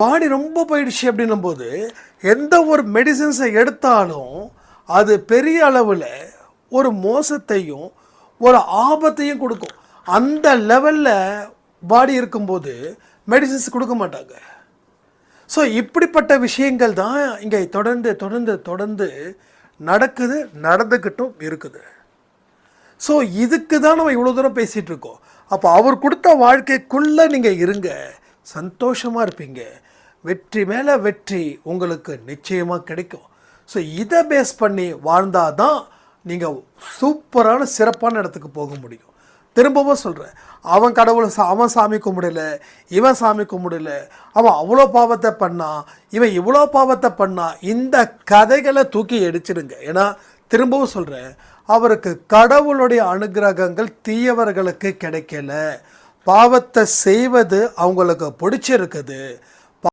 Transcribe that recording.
பாடி ரொம்ப போயிடுச்சு அப்படின்னும் போது எந்த ஒரு மெடிசன்ஸை எடுத்தாலும் அது பெரிய அளவில் ஒரு மோசத்தையும் ஒரு ஆபத்தையும் கொடுக்கும். அந்த லெவலில் பாடி இருக்கும்போது மெடிசன்ஸ் கொடுக்க மாட்டாங்க. ஸோ இப்படிப்பட்ட விஷயங்கள் தான் இங்கே தொடர்ந்து தொடர்ந்து தொடர்ந்து நடக்குது, நடந்துக்கிட்டும் இருக்குது. ஸோ இதுக்கு தான் நம்ம இவ்வளோ தூரம் பேசிகிட்டு இருக்கோம். அப்போ அவர் கொடுத்த வாழ்க்கைக்குள்ளே நீங்கள் இருங்க, சந்தோஷமாக இருப்பீங்க, வெற்றி மேலே வெற்றி உங்களுக்கு நிச்சயமாக கிடைக்கும். ஸோ இதை பேஸ் பண்ணி வாழ்ந்தால் தான் நீங்கள் சூப்பரான சிறப்பான இடத்துக்கு போக முடியும். திரும்பவும் சொல்கிறேன், அவன் கடவுளை அவன் சாமி கும்பிடல, இவன் சாமி கும்பிடல, அவன் அவ்வளோ பாவத்தை பண்ணான், இவன் இவ்வளோ பாவத்தை பண்ணான், இந்த கதைகளை தூக்கி அடிச்சிடுங்க. ஏன்னா திரும்பவும் சொல்கிறேன், அவருக்கு கடவுளுடைய அனுகிரகங்கள் தீயவர்களுக்கு கிடைக்கல. பாவத்தை செய்வது அவங்களுக்கு பிடிச்சிருக்குது,